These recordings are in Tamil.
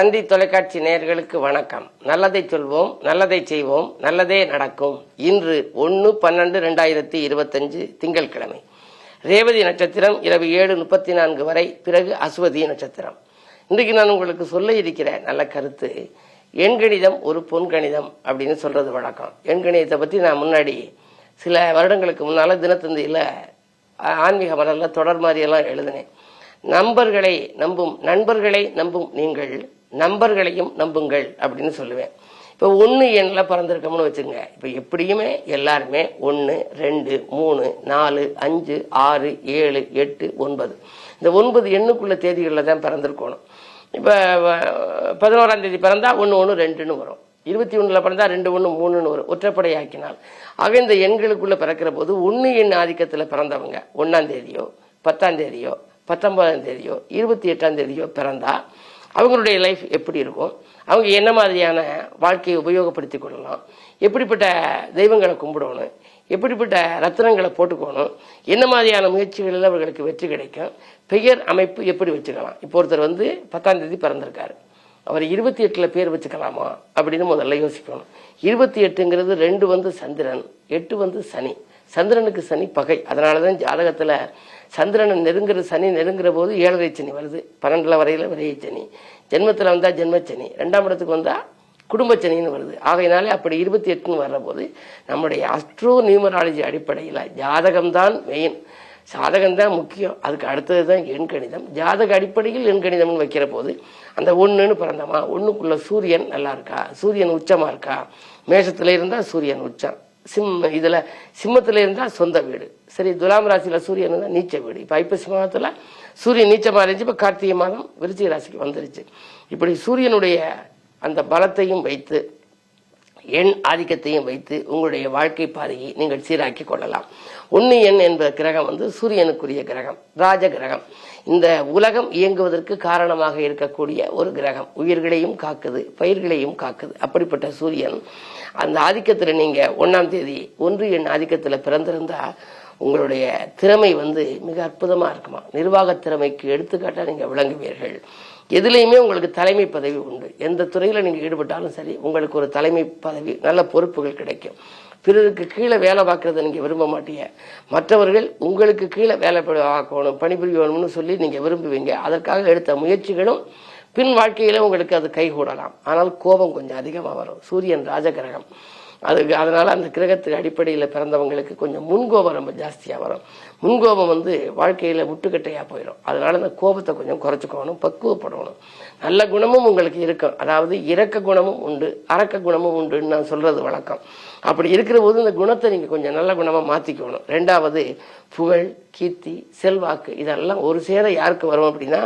தந்தி தொலைக்காட்சி நேயர்களுக்கு வணக்கம். நல்லதை சொல்வோம், நல்லதை செய்வோம், நல்லதே நடக்கும். இன்று 1/12/2025 திங்கட்கிழமை. ரேவதி நட்சத்திரம் இரவு 7:34 வரை, பிறகு அஸ்வதி நட்சத்திரம். இன்றைக்கு நான் உங்களுக்கு சொல்ல இருக்கிற நல்ல கருத்து, எண்கணிதம் ஒரு பொன்கணிதம் அப்படின்னு சொல்றது வழக்கம். எண்கணிதத்தை பற்றி நான் முன்னாடி சில வருடங்களுக்கு முன்னால தினத்தந்தியில் ஆன்மீக மலரில் தொடர் மாதிரியெல்லாம் எழுதினேன். நண்பர்களை நம்பும் நீங்கள் நம்பர்களையும் நம்புங்கள் அப்படின்னு சொல்லுவேன். இப்போ 1 எண்ணில் பிறந்திருக்கோம்னு வச்சுங்க. இப்போ எப்படியுமே எல்லாருமே 1, 2, 3, 4, 5, 6, 7, 8, 9 இந்த 9 எண்ணுக்குள்ள தேதிகளில் தான் பிறந்திருக்கணும். இப்போ 11ஆம் தேதி பிறந்தா 1, 1, 2ன்னு வரும். 21 பிறந்தா 2, 1, 3ன்னு வரும். ஒற்றைப்படை ஆக்கினால் ஆக இந்த எண்களுக்குள்ள பிறக்கிற போது 1 எண் ஆதிக்கத்தில் பிறந்தவங்க 1ஆம் தேதியோ 10ஆம் தேதியோ 19ஆம் தேதியோ 28ஆம் தேதியோ பிறந்தா அவங்களுடைய லைஃப் எப்படி இருக்கும், அவங்க என்ன மாதிரியான வாழ்க்கையை உபயோகப்படுத்தி கொள்ளலாம், எப்படிப்பட்ட தெய்வங்களை கும்பிடணும், எப்படிப்பட்ட ரத்தினங்களை போட்டுக்கணும், என்ன மாதிரியான முயற்சிகளில் அவர்களுக்கு வெற்றி கிடைக்கும், பெயர் அமைப்பு எப்படி வச்சுக்கலாம். இப்போ ஒருத்தர் 10ஆம் தேதி பிறந்திருக்காரு, அவர் 28 பேர் வச்சுக்கலாமா அப்படின்னு முதல்ல யோசிக்கணும். 28ங்கிறது 2 சந்திரன், 8 சனி. சந்திரனுக்கு சனி பகை. அதனாலதான் ஜாதகத்துல சந்திரனை சனி நெருங்குற போது 7.5 சனி வருது. 12 வரையில விரைய சனி. ஜென்மத்துல வந்தா ஜென்மச்சனி, 2ஆம் இடத்துக்கு வந்தா குடும்பச்சனின்னு வருது. ஆகையினாலே அப்படி 28ன்னு வர்ற போது நம்முடைய அஸ்ட்ரோ நியூமராலஜி அடிப்படையில் ஜாதகம்தான் மெயின், ஜாதகம்தான் முக்கியம். அதுக்கு அடுத்தது தான் எண்கணிதம். ஜாதக அடிப்படையில் எண்கணிதம்னு வைக்கிற போது அந்த 1ன்னு பிறந்தமா, 1க்குள்ள சூரியன் நல்லா இருக்கா, சூரியன் உச்சமா இருக்கா, மேஷத்துல இருந்தா சூரியன் உச்சம், இதுல சிம்மத்துல இருந்தா சொந்த வீடு, சரி துலாம் ராசியில சூரியன் இருந்தா நீச்ச வீடு. இப்ப ஐப்பசி மாதத்துல சூரியன் நீச்சமா இருந்துச்சு, இப்ப கார்த்திகை மாதம் விருச்சிக ராசிக்கு வந்துருச்சு. இப்படி சூரியனுடைய அந்த பலத்தையும் வைத்து எண் ஆதிக்கத்தையும் வைத்து உங்களுடைய வாழ்க்கை பாதையை நீங்கள் சீராக்கி கொள்ளலாம். 1 எண் என்ற கிரகம் சூரியனுக்குரிய கிரகம், ராஜ கிரகம். இந்த உலகம் இயங்குவதற்கு காரணமாக இருக்கக்கூடிய ஒரு கிரகம். உயிர்களையும் காக்குது, பயிர்களையும் காக்குது. அப்படிப்பட்ட சூரியன் அந்த ஆதிக்கத்துல நீங்க 1ஆம் தேதி 1 எண் ஆதிக்கத்துல பிறந்திருந்தா உங்களுடைய திறமை மிக அற்புதமா இருக்குமா. நிர்வாக திறமைக்கு எடுத்துக்காட்டா நீங்க விளங்குவீர்கள். எதுலையுமே உங்களுக்கு தலைமை பதவி உண்டு. எந்த துறையில நீங்க ஈடுபட்டாலும் சரி, உங்களுக்கு ஒரு தலைமை பதவி, நல்ல பொறுப்புகள் கிடைக்கும். பிறருக்கு கீழே வேலை பார்க்கறத நீங்க விரும்ப மாட்டீங்க. மற்றவர்கள் உங்களுக்கு கீழே வேலை பார்க்கணும், பணிபுரியணும்னு சொல்லி நீங்க விரும்புவீங்க. அதற்காக எடுத்த முயற்சிகளும் பின் வாழ்க்கையில உங்களுக்கு அது கைகூடலாம். ஆனால் கோபம் கொஞ்சம் அதிகமா வரும். சூரியன் ராஜகிரகம், அதனால அந்த கிரகத்துக்கு அடிப்படையில் பிறந்தவங்களுக்கு கொஞ்சம் முன்கோபம் ரொம்ப ஜாஸ்தியா வரும். முன்கோபம் வாழ்க்கையில முட்டுக்கட்டையா போயிடும். அதனால அந்த கோபத்தை கொஞ்சம் குறைச்சிக்கணும், பக்குவப்படணும். நல்ல குணமும் உங்களுக்கு இருக்கும். அதாவது இரக்க குணமும் உண்டு, அரக்க குணமும் உண்டுன்னு நான் சொல்றது வழக்கம். அப்படி இருக்கிற போது இந்த குணத்தை நீங்க கொஞ்சம் நல்ல குணமா மாத்திக்கணும். 2வது புகழ், கீர்த்தி, செல்வாக்கு இதெல்லாம் ஒரு சேர யாருக்கு வரும் அப்படின்னா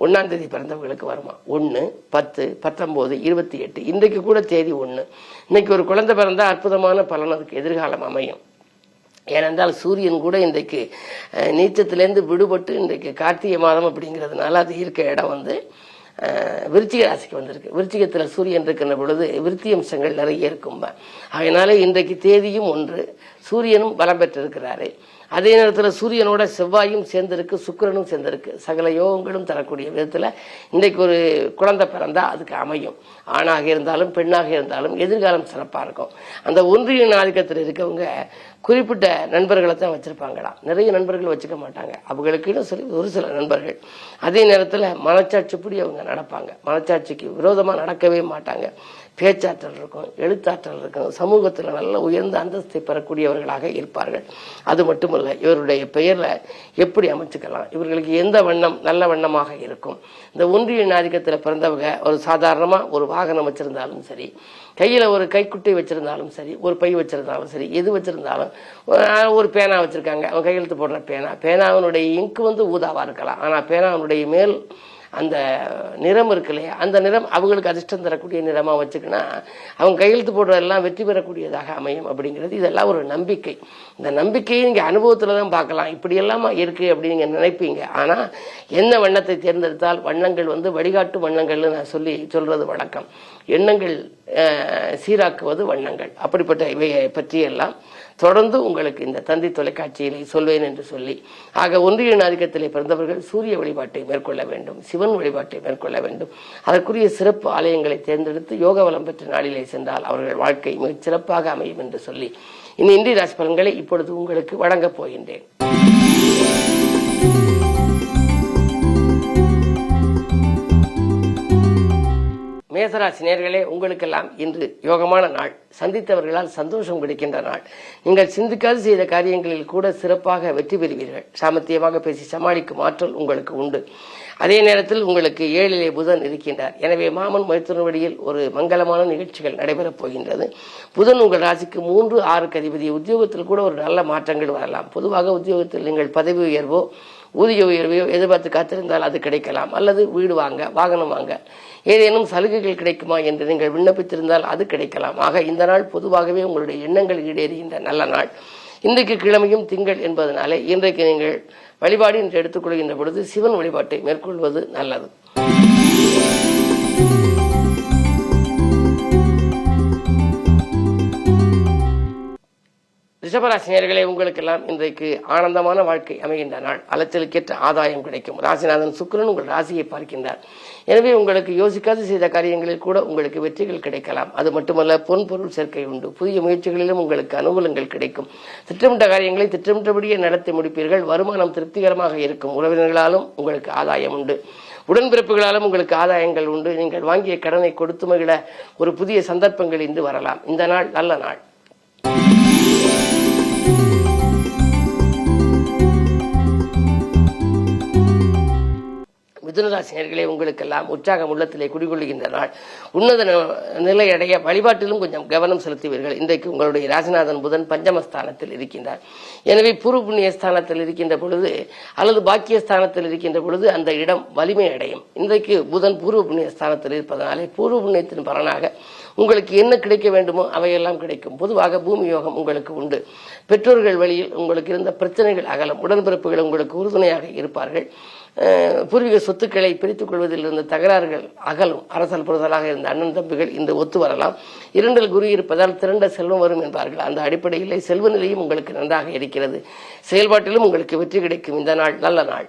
1ஆம் தேதி பிறந்தவங்களுக்கு வருமா. 1, 10, 19, 28. இன்றைக்கு கூட தேதி 1. இன்னைக்கு ஒரு குழந்தை பிறந்தா அற்புதமான பலன் அதுக்கு எதிர்காலம் அமையும். ஏனென்றால் சூரியன் கூட இன்றைக்கு நீச்சத்திலேருந்து விடுபட்டு இன்றைக்கு கார்த்திகை மாதம் அப்படிங்கிறதுனால அது இருக்க இடம் விருச்சிக ராசிக்கு வந்திருக்கு. விருச்சிகத்துல சூரியன் இருக்கிற பொழுது விருத்தி அம்சங்கள் நிறைய இருக்கும். அதனால இன்றைக்கு தேதியும் 1, சூரியனும் பலம் பெற்றிருக்கிறாரு. அதே நேரத்தில் சூரியனோட செவ்வாயும் சேர்ந்திருக்கு, சுக்கிரனும் சேர்ந்திருக்கு. சகல யோகங்களும் தரக்கூடிய விதத்துல இன்றைக்கு ஒரு குழந்தை பிறந்தா அதுக்கு அமையும். ஆணாக இருந்தாலும் பெண்ணாக இருந்தாலும் எதிர்காலம் சிறப்பா இருக்கும். அந்த 1 எண் ஆதிக்கத்தில் இருக்கவங்க குறிப்பிட்ட நண்பர்களை தான் வச்சிருப்பாங்களா, நிறைய நண்பர்கள் வச்சுக்க மாட்டாங்க. அவங்களுக்குன்னு சொல்லி ஒரு சில நண்பர்கள். அதே நேரத்தில் மனச்சாட்சிப்படி அவங்க நடப்பாங்க. மனச்சாட்சிக்கு விரோதமா நடக்கவே மாட்டாங்க. பேச்சாற்றல் இருக்கும், எழுத்தாற்றல் இருக்கும், சமூகத்தில் நல்ல உயர்ந்த அந்தஸ்தை பெறக்கூடியவர்களாக இருப்பார்கள். அது மட்டுமல்ல, இவருடைய பெயர்ல எப்படி அமைச்சுக்கலாம், இவர்களுக்கு எந்த வண்ணம் நல்ல வண்ணமாக இருக்கும். இந்த 1 எண் ஆதிக்கத்தில் பிறந்தவங்க ஒரு சாதாரணமா ஒரு வாகனம் வச்சிருந்தாலும் சரி, கையில ஒரு கைக்குட்டை வச்சிருந்தாலும் சரி, ஒரு பை வச்சிருந்தாலும் சரி, எது வச்சிருந்தாலும், ஒரு பேனா வச்சிருக்காங்க, அவன் கையெழுத்து போடுற பேனாவினுடைய இங்கு ஊதாவா இருக்கலாம். ஆனா பேனாவினுடைய மேல் அந்த நிறம் இருக்கு இல்லையா, அந்த நிறம் அவங்களுக்கு அதிர்ஷ்டம் தரக்கூடிய நிறமா வச்சுக்கினா அவங்க கையெழுத்து போடுறதெல்லாம் வெற்றி பெறக்கூடியதாக அமையும் அப்படிங்கிறது. இதெல்லாம் ஒரு நம்பிக்கை. இந்த நம்பிக்கையை நீங்க அனுபவத்துல தான் பார்க்கலாம். இப்படி எல்லாமா இருக்கு அப்படின்னு நீங்க நினைப்பீங்க. ஆனா என்ன வண்ணத்தை தேர்ந்தெடுத்தால் வண்ணங்கள் வழிகாட்டு வண்ணங்கள்னு நான் சொல்றது வழக்கம். எண்ணங்கள் சீராக்குவது வண்ணங்கள். அப்படிப்பட்ட இவையை பற்றியெல்லாம் தொடர்ந்து உங்களுக்கு இந்த தந்தி தொலைக்காட்சியிலே சொல்வேன் என்று சொல்லி, ஆக ஒன்றிய ஆதிக்கத்திலே பிறந்தவர்கள் சூரிய வழிபாட்டை மேற்கொள்ள வேண்டும், சிவன் வழிபாட்டை மேற்கொள்ள வேண்டும். அதற்குரிய சிறப்பு ஆலயங்களை தேர்ந்தெடுத்து யோக வளம் பெற்ற நாளிலே சென்றால் அவர்கள் வாழ்க்கை மிகச் சிறப்பாக அமையும் என்று சொல்லி இனி இந்திய ராசி பலன்களை இப்பொழுது உங்களுக்கு வழங்கப் போகின்றேன். மேசராசி நேயர்களே, உங்களுக்கெல்லாம் இன்று யோகமான நாள். சந்தித்தவர்களால் சந்தோஷம் கிடைக்கின்ற நாள். நீங்கள் சிந்திக்காது செய்த காரியங்களில் கூட சிறப்பாக வெற்றி பெறுவீர்கள். சாமர்த்தியமாக பேசி சமாளிக்கும் ஆற்றல் உங்களுக்கு உண்டு. அதே நேரத்தில் உங்களுக்கு 7லே புதன் இருக்கின்றார். எனவே மாமன் மைத்துன வழியில் ஒரு மங்களமான நிகழ்ச்சிகள் நடைபெறப் போகின்றது. புதன் உங்கள் ராசிக்கு 3, 6 அதிபதி. உத்தியோகத்தில் கூட ஒரு நல்ல மாற்றங்கள் வரலாம். பொதுவாக உத்தியோகத்தில் நீங்கள் பதவி உயர்வோ ஊதிய உயர்வையோ எதிர்பார்த்து காத்திருந்தால் அது கிடைக்கலாம். அல்லது வீடு வாங்க, வாகனம் வாங்க, ஏதேனும் சலுகைகள் கிடைக்குமா என்று நீங்கள் விண்ணப்பித்திருந்தால் அது கிடைக்கலாம். ஆக இந்த நாள் பொதுவாகவே உங்களுடைய எண்ணங்கள் ஈடேறுகின்ற நல்ல நாள். இன்றைக்கு கிழமையும் திங்கள் என்பதனாலே இன்றைக்கு நீங்கள் வழிபாடு என்று எடுத்துக்கொள்கின்ற பொழுது சிவன் வழிபாட்டை மேற்கொள்வது நல்லது. ரிஷபராசினியர்களே, உங்களுக்கெல்லாம் இன்றைக்கு ஆனந்தமான வாழ்க்கை அமைகின்ற நாள். அலைச்சலுக்கேற்ற ஆதாயம் கிடைக்கும். ராசிநாதன் சுக்கிரன் உங்கள் ராசியை பார்க்கின்றார். எனவே உங்களுக்கு யோசிக்காது செய்த காரியங்களில் கூட உங்களுக்கு வெற்றிகள் கிடைக்கலாம். அது மட்டுமல்ல, பொன் பொருள் சேர்க்கை உண்டு. புதிய முயற்சிகளிலும் உங்களுக்கு அனுகூலங்கள் கிடைக்கும். திட்டமிட்ட காரியங்களை திட்டமிட்டபடியே நடத்தி முடிப்பீர்கள். வருமானம் திருப்திகரமாக இருக்கும். உறவினர்களாலும் உங்களுக்கு ஆதாயம் உண்டு. உடன்பிறப்புகளாலும் உங்களுக்கு ஆதாயங்கள் உண்டு. நீங்கள் வாங்கிய கடனை கொடுத்து மகிழ ஒரு புதிய சந்தர்ப்பங்கள் இன்று வரலாம். இந்த நாள் நல்ல நாள். மிதுனராசினியர்களே, உங்களுக்கெல்லாம் உற்சாகம் உள்ளத்திலே குடிகொள்ளுகின்ற நாள். உன்னத நிலையடைய வழிபாட்டிலும் கொஞ்சம் கவனம் செலுத்துவீர்கள். இன்றைக்கு உங்களுடைய ராசிநாதன் புதன் பஞ்சமஸ்தானத்தில் இருக்கின்றார். எனவே பூர்வ புண்ணிய ஸ்தானத்தில் இருக்கின்ற பொழுது அல்லது பாக்கியஸ்தானத்தில் இருக்கின்ற பொழுது அந்த இடம் வலிமை அடையும். இன்றைக்கு புதன் பூர்வ புண்ணிய ஸ்தானத்தில் இருப்பதனாலே பூர்வ புண்ணியத்தின் பலனாக உங்களுக்கு என்ன கிடைக்க வேண்டுமோ அவையெல்லாம் கிடைக்கும். பொதுவாக பூமி யோகம் உங்களுக்கு உண்டு. பெற்றோர்கள் வழியில் உங்களுக்கு இருந்த பிரச்சனைகள் அகலும். உடன்பிறப்புகள் உங்களுக்கு உறுதுணையாக இருப்பார்கள். பூர்வீக சொத்துக்களை பிரித்துக் கொள்வதில் இருந்த தகராறுகள் அகலும். அரசல் புரதலாக இருந்த அண்ணன் தம்பிகள் இந்த ஒத்து வரலாம். 2 குரு இருப்பதால் திரண்ட செல்வம் வரும் என்பார்கள். அந்த அடிப்படையில் செல்வ நிலையும் உங்களுக்கு நன்றாக இருக்கிறது. செயல்பாட்டிலும் உங்களுக்கு வெற்றி கிடைக்கும். இந்த நாள் நல்ல நாள்.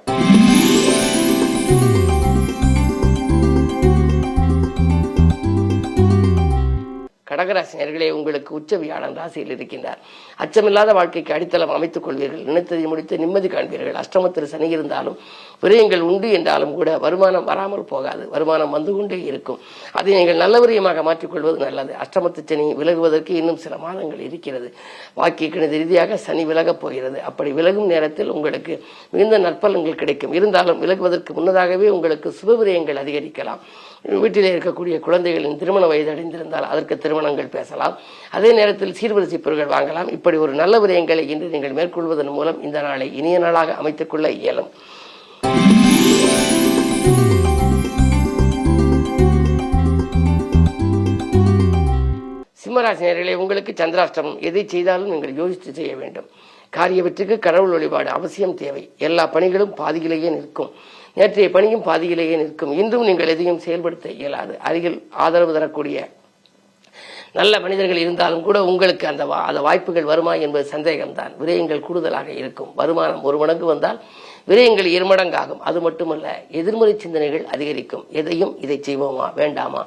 கடகராசினியர்களே, உங்களுக்கு உச்ச வியாழன் ராசியில் இருக்கின்றார். அச்சமில்லாத வாழ்க்கைக்கு அடித்தளம் அமைத்துக் கொள்வீர்கள். நினைத்ததை முடித்து நிம்மதி காண்பீர்கள். அஷ்டமத்தில் சனி இருந்தாலும் விரயங்கள் உண்டு என்றாலும் கூட வருமானம் வராமல் போகாது. வருமானம் வந்து கொண்டே இருக்கும். அதை நீங்கள் நல்ல விரயமாக மாற்றிக்கொள்வது நல்லது. அஷ்டமத்து சனி விலகுவதற்கு இன்னும் சில மாதங்கள் இருக்கிறது. வாக்கிய கணித ரீதியாக சனி விலகப் போகிறது. அப்படி விலகும் நேரத்தில் உங்களுக்கு மிகுந்த நற்பலன்கள் கிடைக்கும். இருந்தாலும் விலகுவதற்கு முன்னதாகவே உங்களுக்கு சுபவிரயங்கள் அதிகரிக்கலாம். வீட்டிலே இருக்கக்கூடிய குழந்தைகளின் திருமண வயது அடைந்திருந்தால் அதற்கு திருமணங்கள் பேசலாம். அதே நேரத்தில் சீர்வரிசை பொருட்கள் வாங்கலாம். இப்படி ஒரு நல்ல விரயங்களை இன்று நீங்கள் மேற்கொள்வதன் மூலம் இந்த நாளை இனிய நாளாக அமைத்துக் கொள்ள இயலும். சிம்மராசினியர்களே, உங்களுக்கு சந்திராஷ்டமம். எதை செய்தாலும் நீங்கள் யோசித்து செய்ய வேண்டும். காரிய வெற்றிக்கு கடவுள் வழிபாடு அவசியம் தேவை. எல்லா பணிகளும் பாதியிலேயே நிற்கும். நேற்றைய பணியும் பாதியிலேயே நிற்கும். இன்றும் நீங்கள் எதையும் செயல்படுத்த இயலாது. அருகில் ஆதரவு தரக்கூடிய நல்ல மனிதர்கள் இருந்தாலும் கூட உங்களுக்கு அந்த வாய்ப்புகள் வருமா என்பது சந்தேகம்தான். விரயங்கள் கூடுதலாக இருக்கும். வருமானம் 1 மடங்கு வந்தால் விரயங்கள் 2 மடங்காகும். அது மட்டுமல்ல, எதிர்மறை சிந்தனைகள் அதிகரிக்கும். எதையும் இதை செய்வோமா வேண்டாமா,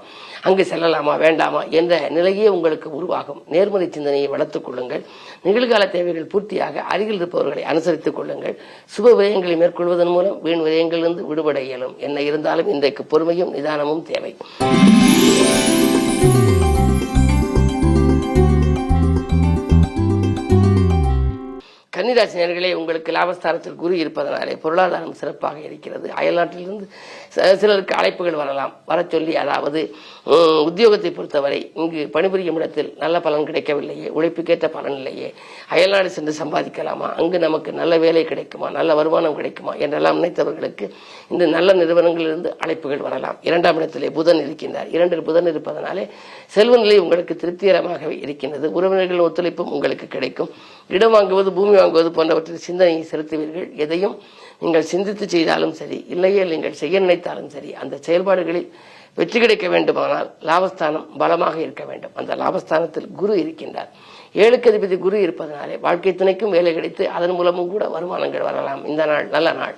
அங்கு செல்லலாமா வேண்டாமா என்ற நிலையே உங்களுக்கு உருவாகும். நேர்மறை சிந்தனையை வளர்த்துக் கொள்ளுங்கள். நிகழ்கால தேவைகள் பூர்த்தியாக அருகில் இருப்பவர்களை அனுசரித்துக் கொள்ளுங்கள். சுப விரயங்களை மேற்கொள்வதன் மூலம் வீண் விரயங்களிலிருந்து விடுபட இயலும். என்ன இருந்தாலும் இன்றைக்கு பொறுமையும் நிதானமும் தேவை. கன்னிராசினியர்களே, உங்களுக்கு லாபஸ்தானத்தில் குரு இருப்பதனாலே பொருளாதாரம் சிறப்பாக இருக்கிறது. அயல்நாட்டிலிருந்து சிலருக்கு அழைப்புகள் வரலாம். வர சொல்லி, அதாவது உத்தியோகத்தை பொறுத்தவரை இங்கு பணிபுரியும் இடத்தில் நல்ல பலன் கிடைக்கவில்லையே, உழைப்புக்கேற்ற பலன் இல்லையே, அயல்நாடு சென்று சம்பாதிக்கலாமா, அங்கு நமக்கு நல்ல வேலை கிடைக்குமா, நல்ல வருமானம் கிடைக்குமா என்றெல்லாம் நினைத்தவர்களுக்கு இந்த நல்ல நிறுவனங்களிலிருந்து அழைப்புகள் வரலாம். 2ஆம் இடத்திலே புதன் இருக்கின்றார். 2இல் புதன் இருப்பதனாலே செல்வ நிலை உங்களுக்கு திருப்திகரமாகவே இருக்கின்றது. உறவினர்கள் ஒத்துழைப்பும் உங்களுக்கு கிடைக்கும். இடம் வாங்குவது, பூமி வாங்குவது போன்றவற்றில் சிந்தனையை செலுத்துவீர்கள். எதையும் நீங்கள் சிந்தித்து செய்தாலும் சரி, இல்லையே நீங்கள் செய்ய நினைத்தாலும் சரி, அந்த செயல்பாடுகளில் வெற்றி கிடைக்க வேண்டுமானால் லாபஸ்தானம் பலமாக இருக்க வேண்டும். அந்த லாபஸ்தானத்தில் குரு இருக்கின்றார். 7க்கு அதிபதி குரு இருப்பதனாலே வாழ்க்கை துணைக்கும் வேலை கிடைத்து அதன் மூலமும் கூட வருமானங்கள் வரலாம். இந்த நாள் நல்ல நாள்.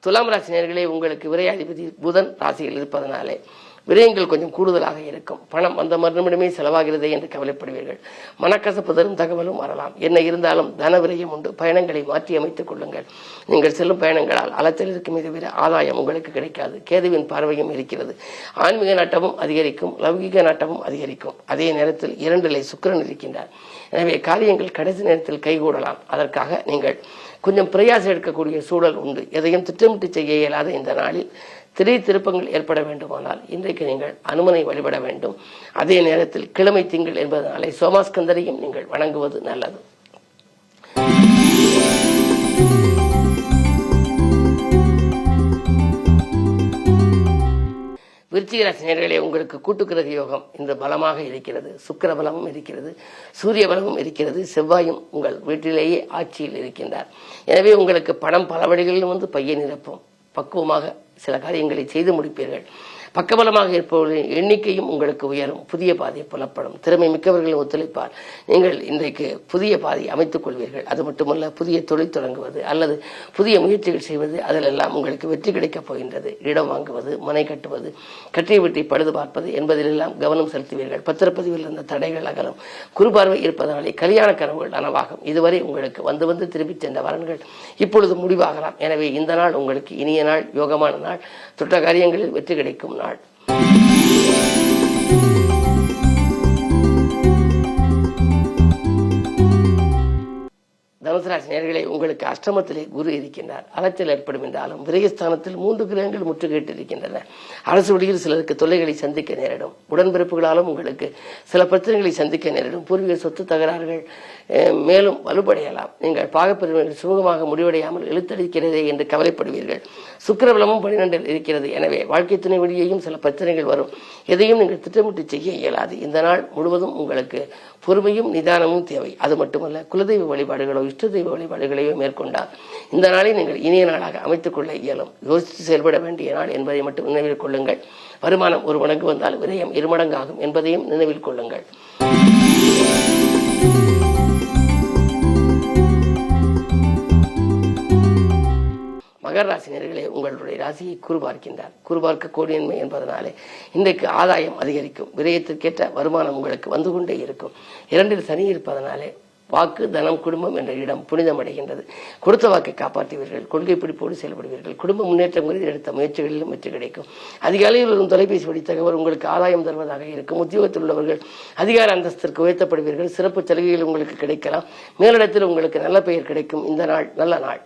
துலாம் ராசி நேயர்களே, உங்களுக்கு விரையாதிபதி புதன் ராசியில் இருப்பதனாலே விரயங்கள் கொஞ்சம் கூடுதலாக இருக்கும். பணம் அந்த மறுநிமிடமே செலவாகிறது என்று கவலைப்படுவீர்கள். மனக்கசப்பு தரும் தகவலும் வரலாம். என்ன இருந்தாலும் தன விரயம் உண்டு. பயணங்களை மாற்றி அமைத்துக் கொள்ளுங்கள். நீங்கள் செல்லும் பயணங்களால் அலைச்சல் இருக்குமே தவிர ஆதாயம் உங்களுக்கு கிடைக்காது. கேதுவின் பார்வையும் இருக்கிறது. ஆன்மீக நாட்டமும் அதிகரிக்கும், லௌகிக நாட்டமும் அதிகரிக்கும். அதே நேரத்தில் 2ல் சுக்கிரன் இருக்கின்றார். எனவே காரியங்கள் கடைசி நேரத்தில் கைகூடலாம். அதற்காக நீங்கள் கொஞ்சம் பிரயாசம் எடுக்கக்கூடிய சூழல் உண்டு. எதையும் திட்டமிட்டு செய்ய இயலாத இந்த நாளில் திடீர் திருப்பங்கள் ஏற்பட வேண்டுமானால் இன்றைக்கு நீங்கள் அனுமனை வழிபட வேண்டும். அதே நேரத்தில் கிழமை திங்கள் என்பதனாலே சோமாஸ்கந்தரையும் நீங்கள் வணங்குவது நல்லது. விருச்சிக ராசி நேயர்களே, உங்களுக்கு கூட்டுக்கிரக யோகம் இந்த பலமாக இருக்கிறது. சுக்கிர பலமும் இருக்கிறது, சூரிய பலமும் இருக்கிறது. செவ்வாயும் உங்கள் வீட்டிலேயே ஆட்சியில் இருக்கின்றார். எனவே உங்களுக்கு பணம் பல வழிகளிலும் பையை நிரப்பும். பக்குவமாக சில காரியங்களை செய்து முடிப்பீர்கள். பக்கபலமாக இருப்பவர்களின் எண்ணிக்கையும் உங்களுக்கு உயரும். புதிய பாதை புலப்படும். திறமை மிக்கவர்களின் ஒத்துழைப்பால் நீங்கள் இன்றைக்கு புதிய பாதை அமைத்துக் கொள்வீர்கள். அது மட்டுமல்ல, புதிய தொழில் தொடங்குவது அல்லது புதிய முயற்சிகள் செய்வது அதிலெல்லாம் உங்களுக்கு வெற்றி கிடைக்கப் போகின்றது. இடம் வாங்குவது, மனை கட்டுவது, கட்டிய வீட்டை பழுது பார்ப்பது என்பதிலெல்லாம் கவனம் செலுத்துவீர்கள். பத்திரப்பதிவில் இருந்த தடைகள் அகலும். குறுபார்வை இருப்பதனாலே கல்யாண கனவுகள் நனவாகும். இதுவரை உங்களுக்கு வந்து திரும்பி சென்ற வரன்கள் இப்பொழுது முடிவாகலாம். எனவே இந்த நாள் உங்களுக்கு இனிய நாள், யோகமான நாள். தொட்ட காரியங்களில் வெற்றி கிடைக்கும் நாள். தனுசு ராசி நேயர்களே, உங்களுக்கு அஷ்டமத்திலே குரு இருக்கின்றார். அலைச்சல் ஏற்படும் என்றாலும் விரயஸ்தானத்தில் 3 கிரகங்கள் முற்றுகையிட்டு இருக்கின்றன. அரசு வழியில் சிலருக்கு தொல்லைகளை சந்திக்க நேரிடும். உடன்பிறப்புகளாலும் உங்களுக்கு சில பிரச்சனைகளை சந்திக்க நேரிடும். பூர்வீக சொத்து தகராறுகள் மேலும் வலுப்படையலாம். நீங்கள் பாகப்பிரிவினைகள் சுமூகமாக முடிவடையாமல் இழுத்தடிக்கிறதே என்று கவலைப்படுவீர்கள். சுக்கிரபலமும் 12ல் இருக்கிறது. எனவே வாழ்க்கை துணை வழியையும் சில பிரச்சனைகள் வரும். எதையும் நீங்கள் திட்டமிட்டு செய்ய இயலாது. இந்த நாள் முழுவதும் உங்களுக்கு பொறுமையும் நிதானமும் தேவை. அது மட்டுமல்ல, குலதெய்வ வழிபாடுகளோ இஷ்ட தெய்வ வழிபாடுகளையோ மேற்கொண்டால் இந்த நாளை நீங்கள் இனிய நாளாக அமைத்துக் கொள்ள இயலும். யோசித்து செயல்பட வேண்டிய நாள் என்பதை மட்டும் நினைவில் கொள்ளுங்கள். வருமானம் 1 மடங்கு வந்தால் விரயம் 2 மடங்காகும் என்பதையும் நினைவில் கொள்ளுங்கள். மகர ராசி நேயர்களே, உங்களுடைய ராசியை குரு பார்க்கின்றார். குரு பார்க்க கோடியன்மை என்பதனாலே இன்றைக்கு ஆதாயம் அதிகரிக்கும். விரயத்திற்கேற்ற வருமானம் உங்களுக்கு வந்து கொண்டே இருக்கும். 2ல் சனி இருப்பதனாலே வாக்கு, தனம், குடும்பம் என்ற இடம் புனிதமடைகின்றது. கொடுத்த வாக்கை காப்பாற்றுவீர்கள். கொள்கை பிடிப்போடு செயல்படுவீர்கள். குடும்ப முன்னேற்றம் குறித்து எடுத்த முயற்சிகளிலும் வெற்றி கிடைக்கும். அதிகாலையில் வரும் தொலைபேசி வழி தகவல் உங்களுக்கு ஆதாயம் தருவதாக இருக்கும். உத்தியோகத்தில் உள்ளவர்கள் அதிகார அந்தஸ்திற்கு உயர்த்தப்படுவீர்கள். சிறப்பு சலுகைகள் உங்களுக்கு கிடைக்கலாம். மேலிடத்தில் உங்களுக்கு நல்ல பெயர் கிடைக்கும். இந்த நாள் நல்ல நாள்.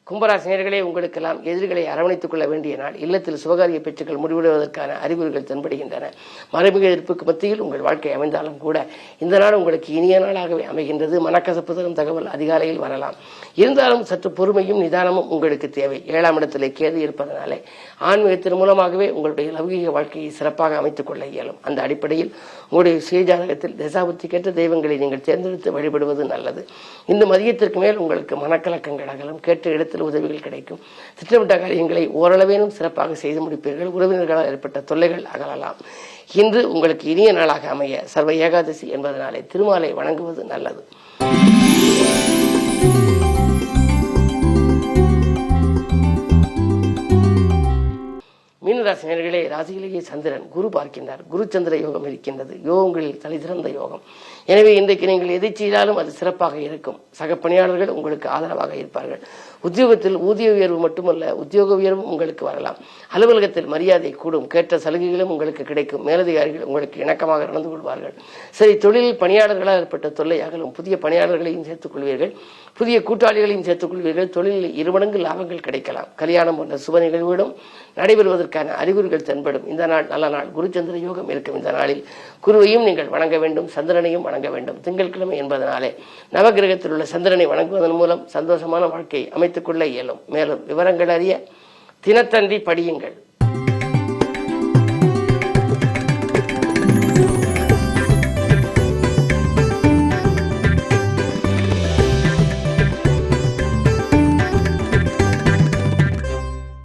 கும்பராசி நேயர்களே, உங்களுக்கெல்லாம் எதிரிகளை அரவணைத்துக் கொள்ள வேண்டிய நாள். இல்லத்தில் சுபகாரிய பேச்சுக்கள் முடிவிடுவதற்கான அறிகுறிகள் தென்படுகின்றன. மறைமுக எதிர்ப்புக்கு மத்தியில் உங்கள் வாழ்க்கை அமைந்தாலும் கூட இந்த நாள் உங்களுக்கு இனிய நாளாகவே அமைகின்றது. மனக்கசப்பு தரும் தகவல் அதிகாலையில் வரலாம். இருந்தாலும் சற்று பொறுமையும் நிதானமும் உங்களுக்கு தேவை. 7ஆம் இடத்திலே கேது இருப்பதனாலே ஆன்மீகத்தின் மூலமாகவே உங்களுடைய லௌகீக வாழ்க்கையை சிறப்பாக அமைத்துக் கொள்ள இயலும். அந்த அடிப்படையில் உங்களுடைய சுயஜாதகத்தில் தசாபுத்திக்கேற்ற தெய்வங்களை நீங்கள் தேர்ந்தெடுத்து வழிபடுவது நல்லது. இந்த மதியத்திற்கு மேல் உங்களுக்கு மனக்கலக்கங்கள் அகலும். கேட்ட இடத்தில் உதவிகள் கிடைக்கும். திட்டமிட்ட காரியங்களை ஓரளவேனும் சிறப்பாக செய்து முடிப்பீர்கள். உறவினர்களால் ஏற்பட்ட தொல்லைகள் அகலலாம். இன்று உங்களுக்கு இனிய நாளாக அமைய சர்வ ஏகாதசி என்பதனாலே திருமாலை வணங்குவது நல்லது. மீனராசி நேயர்களே, ராசியிலேயே சந்திரன் குரு பார்க்கின்றார். குரு சந்திர யோகம் இருக்கின்றது. யோகங்களில் தலை சிறந்த யோகம். எனவே இன்றைக்கு நீங்கள் எதை செய்தாலும் அது சிறப்பாக இருக்கும். சக பணியாளர்கள் உங்களுக்கு ஆதரவாக இருப்பார்கள். உத்தியோகத்தில் ஊதிய உயர்வு மட்டுமல்ல, உத்தியோக உயர்வும் உங்களுக்கு வரலாம். அலுவலகத்தில் மரியாதை கூடும். கேட்ட சலுகைகளும் உங்களுக்கு கிடைக்கும். மேலதிகாரிகள் உங்களுக்கு இணக்கமாக நடந்து கொள்வார்கள். சரி, தொழிலில் பணியாளர்களால் ஏற்பட்ட தொல்லை அகலும். புதிய பணியாளர்களையும் சேர்த்துக் கொள்வீர்கள். புதிய கூட்டாளிகளையும் சேர்த்துக் கொள்வீர்கள். தொழிலில் 2 மடங்கு லாபங்கள் கிடைக்கலாம். கல்யாணம் போன்ற சுப நிகழ்வுகளும் நடைபெறுவதற்கான அறிகுறிகள் தென்படும். இந்த நாள் நல்ல நாள். குருச்சந்திர யோகம் இருக்கும். இந்த நாளில் குருவையும் நீங்கள் வணங்க வேண்டும். சந்திரனையும் வணங்க வேண்டும். திங்கட்கிழமை என்பதனாலே நவகிரகத்தில் உள்ள சந்திரனை வணங்குவதன் மூலம் சந்தோஷமான வாழ்க்கை அமைத்துக் கொள்ள இயலும். மேலும் விவரங்கள் அறிய தினத்தந்தி படியுங்கள்.